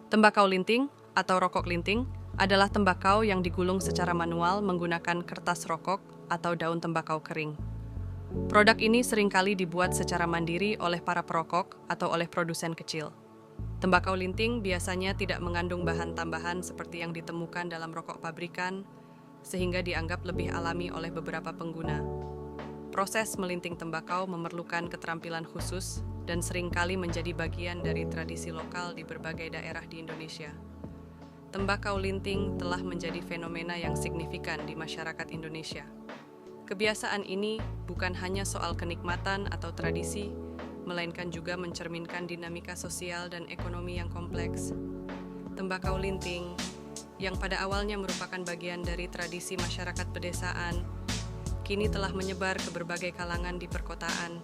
Tembakau linting atau rokok linting adalah tembakau yang digulung secara manual menggunakan kertas rokok atau daun tembakau kering. Produk ini seringkali dibuat secara mandiri oleh para perokok atau oleh produsen kecil. Tembakau linting biasanya tidak mengandung bahan tambahan seperti yang ditemukan dalam rokok pabrikan, sehingga dianggap lebih alami oleh beberapa pengguna. Proses melinting tembakau memerlukan keterampilan khusus dan seringkali menjadi bagian dari tradisi lokal di berbagai daerah di Indonesia. Tembakau linting telah menjadi fenomena yang signifikan di masyarakat Indonesia. Kebiasaan ini bukan hanya soal kenikmatan atau tradisi, melainkan juga mencerminkan dinamika sosial dan ekonomi yang kompleks. Tembakau linting, yang pada awalnya merupakan bagian dari tradisi masyarakat pedesaan, kini telah menyebar ke berbagai kalangan di perkotaan.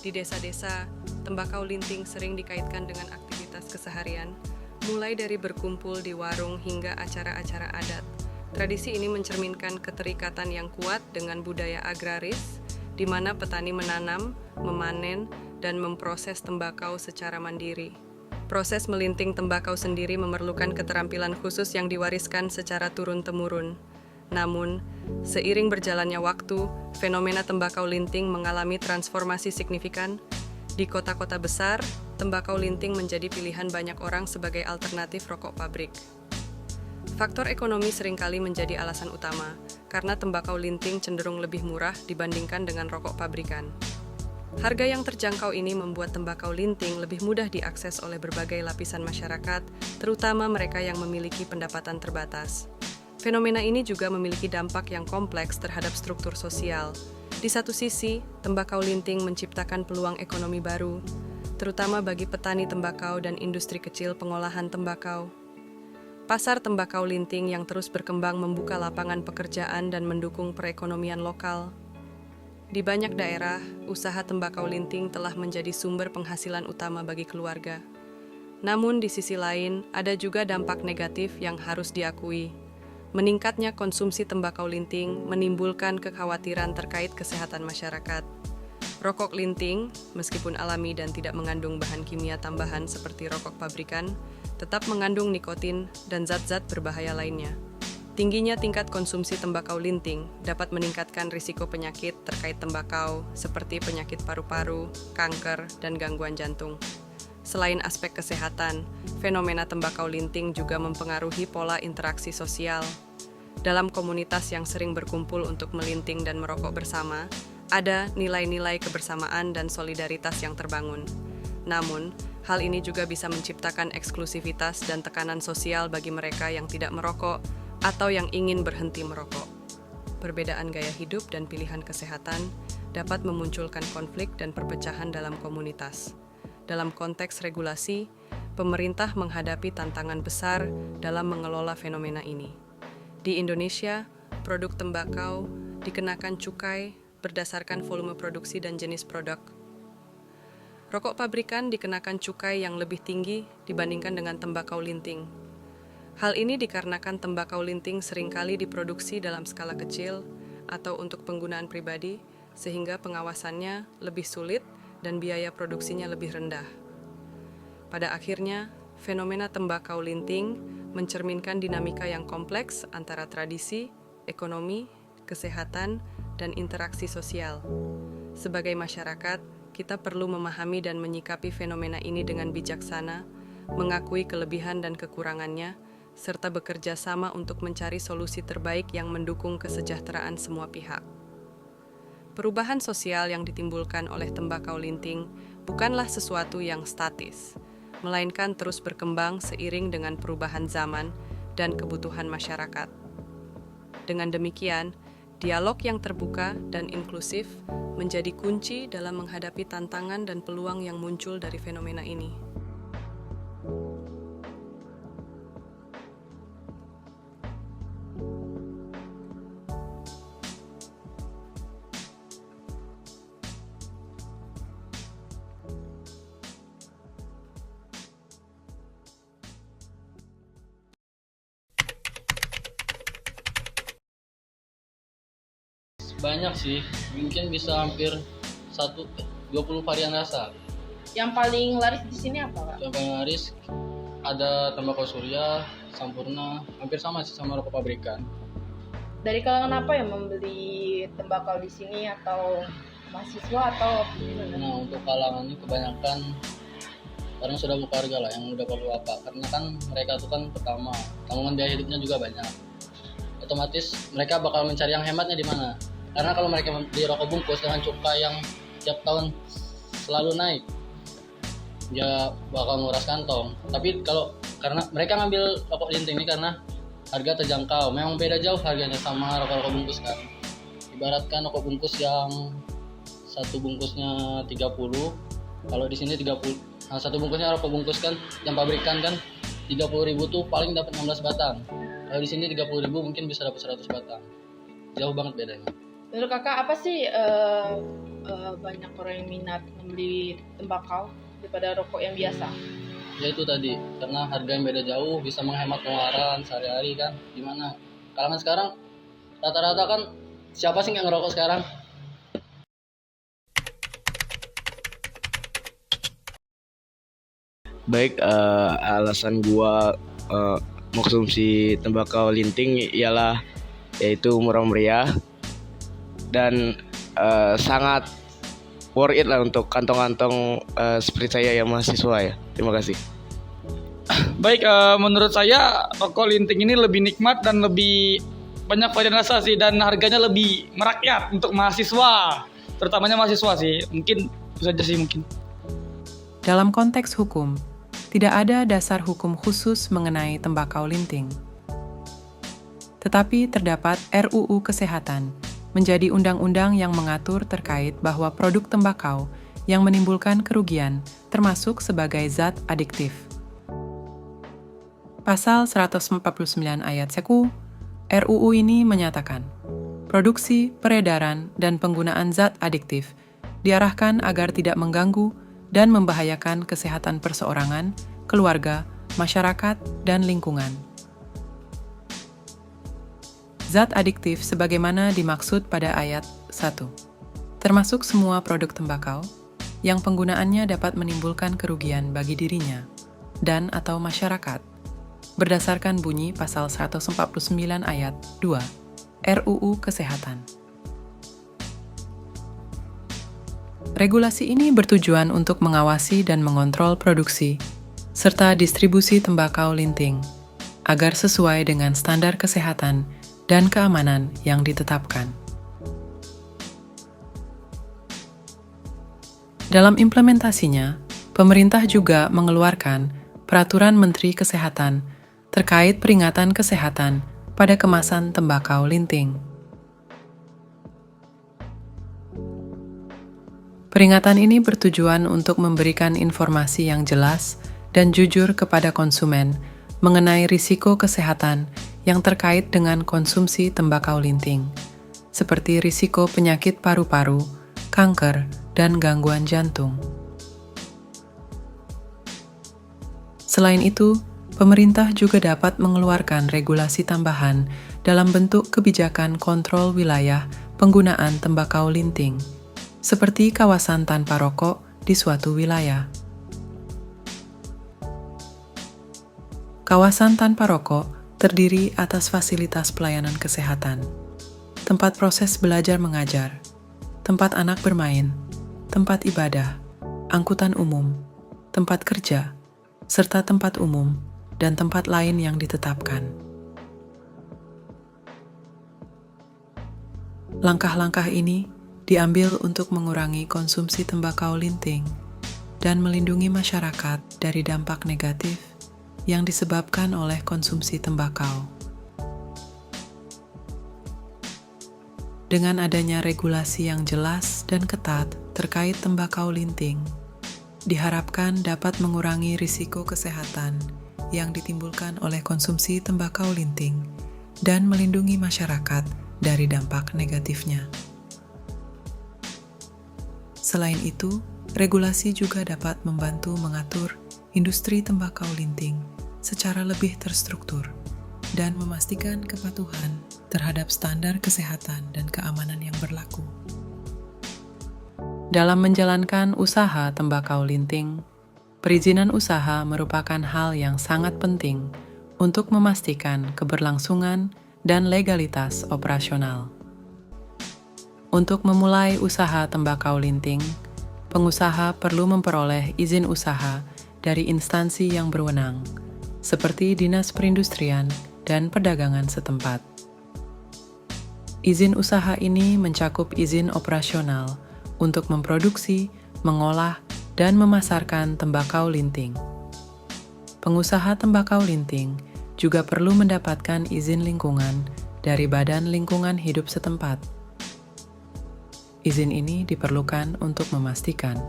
Di desa-desa, tembakau linting sering dikaitkan dengan aktivitas keseharian, mulai dari berkumpul di warung hingga acara-acara adat. Tradisi ini mencerminkan keterikatan yang kuat dengan budaya agraris, di mana petani menanam, memanen, dan memproses tembakau secara mandiri. Proses melinting tembakau sendiri memerlukan keterampilan khusus yang diwariskan secara turun-temurun. Namun, seiring berjalannya waktu, fenomena tembakau linting mengalami transformasi signifikan. Di kota-kota besar, tembakau linting menjadi pilihan banyak orang sebagai alternatif rokok pabrik. Faktor ekonomi seringkali menjadi alasan utama, karena tembakau linting cenderung lebih murah dibandingkan dengan rokok pabrikan. Harga yang terjangkau ini membuat tembakau linting lebih mudah diakses oleh berbagai lapisan masyarakat, terutama mereka yang memiliki pendapatan terbatas. Fenomena ini juga memiliki dampak yang kompleks terhadap struktur sosial. Di satu sisi, tembakau linting menciptakan peluang ekonomi baru, terutama bagi petani tembakau dan industri kecil pengolahan tembakau. Pasar tembakau linting yang terus berkembang membuka lapangan pekerjaan dan mendukung perekonomian lokal. Di banyak daerah, usaha tembakau linting telah menjadi sumber penghasilan utama bagi keluarga. Namun di sisi lain, ada juga dampak negatif yang harus diakui. Meningkatnya konsumsi tembakau linting menimbulkan kekhawatiran terkait kesehatan masyarakat. Rokok linting, meskipun alami dan tidak mengandung bahan kimia tambahan seperti rokok pabrikan, tetap mengandung nikotin dan zat-zat berbahaya lainnya. Tingginya tingkat konsumsi tembakau linting dapat meningkatkan risiko penyakit terkait tembakau seperti penyakit paru-paru, kanker, dan gangguan jantung. Selain aspek kesehatan, fenomena tembakau linting juga mempengaruhi pola interaksi sosial. Dalam komunitas yang sering berkumpul untuk melinting dan merokok bersama, ada nilai-nilai kebersamaan dan solidaritas yang terbangun. Namun, hal ini juga bisa menciptakan eksklusivitas dan tekanan sosial bagi mereka yang tidak merokok atau yang ingin berhenti merokok. Perbedaan gaya hidup dan pilihan kesehatan dapat memunculkan konflik dan perpecahan dalam komunitas. Dalam konteks regulasi, pemerintah menghadapi tantangan besar dalam mengelola fenomena ini. Di Indonesia, produk tembakau dikenakan cukai berdasarkan volume produksi dan jenis produk. Rokok pabrikan dikenakan cukai yang lebih tinggi dibandingkan dengan tembakau linting. Hal ini dikarenakan tembakau linting seringkali diproduksi dalam skala kecil atau untuk penggunaan pribadi, sehingga pengawasannya lebih sulit dan biaya produksinya lebih rendah. Pada akhirnya, fenomena tembakau linting mencerminkan dinamika yang kompleks antara tradisi, ekonomi, kesehatan, dan interaksi sosial. Sebagai masyarakat, kita perlu memahami dan menyikapi fenomena ini dengan bijaksana, mengakui kelebihan dan kekurangannya, serta bekerja sama untuk mencari solusi terbaik yang mendukung kesejahteraan semua pihak. Perubahan sosial yang ditimbulkan oleh tembakau linting bukanlah sesuatu yang statis, melainkan terus berkembang seiring dengan perubahan zaman dan kebutuhan masyarakat. Dengan demikian, dialog yang terbuka dan inklusif menjadi kunci dalam menghadapi tantangan dan peluang yang muncul dari fenomena ini. Banyak sih, mungkin bisa hampir 20 varian rasa. Yang paling laris di sini apa, Kak? Yang paling laris ada tembakau surya, sampurna, hampir sama sih sama rokok pabrikan. Dari kalangan apa yang membeli tembakau di sini, atau mahasiswa atau gimana? Nah, untuk kalangan ini kebanyakan karena sudah berkeluarga lah, yang udah perlu apa, karena kan mereka itu kan pertama tanggungan biaya hidupnya juga banyak, otomatis mereka bakal mencari yang hematnya di mana. Karena kalau mereka beli rokok bungkus dengan cukai yang tiap tahun selalu naik, ya bakal nguras kantong. Tapi kalau karena mereka ngambil rokok linting ini karena harga terjangkau, memang beda jauh harganya sama rokok-rokok bungkus kan. Ibaratkan rokok bungkus yang satu bungkusnya 30, kalau di sini 30. Nah, satu bungkusnya rokok bungkus kan yang pabrikan kan 30.000 tuh paling dapat 16 batang. Kalau di sini 30.000 mungkin bisa dapat 100 batang. Jauh banget bedanya. Menurut kakak apa sih banyak orang yang minat membeli tembakau daripada rokok yang biasa? Ya itu tadi, karena harga yang beda jauh, bisa menghemat pengeluaran sehari-hari kan. Gimana? Kalangan sekarang rata-rata kan siapa sih yang ngerokok sekarang? Baik, alasan gua mengkonsumsi tembakau linting ialah yaitu murah meriah dan sangat worth it lah untuk kantong-kantong seperti saya yang mahasiswa ya. Terima kasih. Baik, menurut saya rokok linting ini lebih nikmat dan lebih banyak varian rasa sih, dan harganya lebih merakyat untuk mahasiswa, terutamanya mahasiswa sih. Mungkin itu saja sih mungkin. Dalam konteks hukum, tidak ada dasar hukum khusus mengenai tembakau linting. Tetapi terdapat RUU Kesehatan, menjadi undang-undang yang mengatur terkait bahwa produk tembakau yang menimbulkan kerugian termasuk sebagai zat adiktif. Pasal 149 ayat 1 RUU ini menyatakan, produksi, peredaran, dan penggunaan zat adiktif diarahkan agar tidak mengganggu dan membahayakan kesehatan perseorangan, keluarga, masyarakat, dan lingkungan. Zat adiktif sebagaimana dimaksud pada ayat 1, termasuk semua produk tembakau yang penggunaannya dapat menimbulkan kerugian bagi dirinya dan atau masyarakat, berdasarkan bunyi pasal 149 ayat 2 RUU Kesehatan. Regulasi ini bertujuan untuk mengawasi dan mengontrol produksi serta distribusi tembakau linting agar sesuai dengan standar kesehatan dan keamanan yang ditetapkan. Dalam implementasinya, pemerintah juga mengeluarkan Peraturan Menteri Kesehatan terkait peringatan kesehatan pada kemasan tembakau linting. Peringatan ini bertujuan untuk memberikan informasi yang jelas dan jujur kepada konsumen mengenai risiko kesehatan yang terkait dengan konsumsi tembakau linting, seperti risiko penyakit paru-paru, kanker, dan gangguan jantung. Selain itu, pemerintah juga dapat mengeluarkan regulasi tambahan dalam bentuk kebijakan kontrol wilayah penggunaan tembakau linting, seperti kawasan tanpa rokok di suatu wilayah. Kawasan tanpa rokok terdiri atas fasilitas pelayanan kesehatan, tempat proses belajar mengajar, tempat anak bermain, tempat ibadah, angkutan umum, tempat kerja, serta tempat umum dan tempat lain yang ditetapkan. Langkah-langkah ini diambil untuk mengurangi konsumsi tembakau linting dan melindungi masyarakat dari dampak negatif yang disebabkan oleh konsumsi tembakau. Dengan adanya regulasi yang jelas dan ketat terkait tembakau linting, diharapkan dapat mengurangi risiko kesehatan yang ditimbulkan oleh konsumsi tembakau linting dan melindungi masyarakat dari dampak negatifnya. Selain itu, regulasi juga dapat membantu mengatur industri tembakau linting secara lebih terstruktur dan memastikan kepatuhan terhadap standar kesehatan dan keamanan yang berlaku. Dalam menjalankan usaha tembakau linting, Perizinan usaha merupakan hal yang sangat penting untuk memastikan keberlangsungan dan legalitas operasional. Untuk memulai usaha tembakau linting, pengusaha perlu memperoleh izin usaha dari instansi yang berwenang, seperti Dinas Perindustrian dan Perdagangan setempat. Izin usaha ini mencakup izin operasional untuk memproduksi, mengolah, dan memasarkan tembakau linting. Pengusaha tembakau linting juga perlu mendapatkan izin lingkungan dari Badan Lingkungan Hidup setempat. Izin ini diperlukan untuk memastikan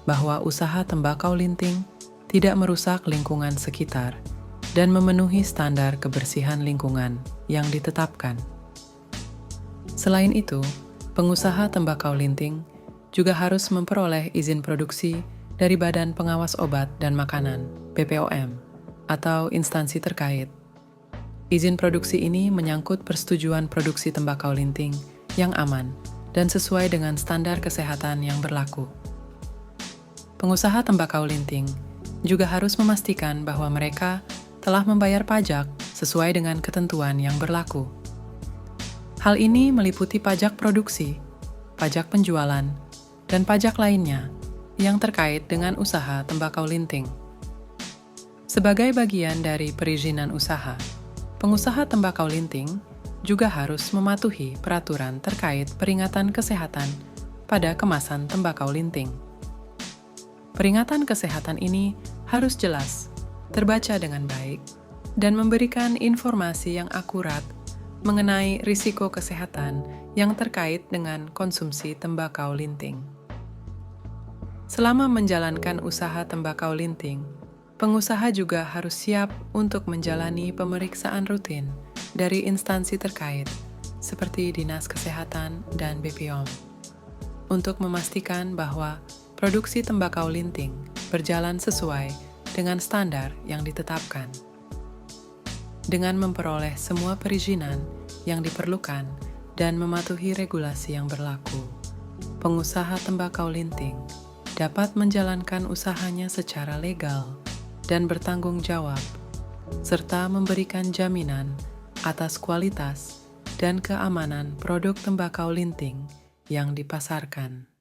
bahwa usaha tembakau linting tidak merusak lingkungan sekitar dan memenuhi standar kebersihan lingkungan yang ditetapkan. Selain itu, pengusaha tembakau linting juga harus memperoleh izin produksi dari Badan Pengawas Obat dan Makanan (BPOM) atau instansi terkait. Izin produksi ini menyangkut persetujuan produksi tembakau linting yang aman dan sesuai dengan standar kesehatan yang berlaku. Pengusaha tembakau linting juga harus memastikan bahwa mereka telah membayar pajak sesuai dengan ketentuan yang berlaku. Hal ini meliputi pajak produksi, pajak penjualan, dan pajak lainnya yang terkait dengan usaha tembakau linting. Sebagai bagian dari perizinan usaha, pengusaha tembakau linting juga harus mematuhi peraturan terkait peringatan kesehatan pada kemasan tembakau linting. Peringatan kesehatan ini harus jelas, terbaca dengan baik, dan memberikan informasi yang akurat mengenai risiko kesehatan yang terkait dengan konsumsi tembakau linting. Selama menjalankan usaha tembakau linting, pengusaha juga harus siap untuk menjalani pemeriksaan rutin dari instansi terkait, seperti Dinas Kesehatan dan BPOM, untuk memastikan bahwa produksi tembakau linting berjalan sesuai dengan standar yang ditetapkan. Dengan memperoleh semua perizinan yang diperlukan dan mematuhi regulasi yang berlaku, pengusaha tembakau linting dapat menjalankan usahanya secara legal dan bertanggung jawab, serta memberikan jaminan atas kualitas dan keamanan produk tembakau linting yang dipasarkan.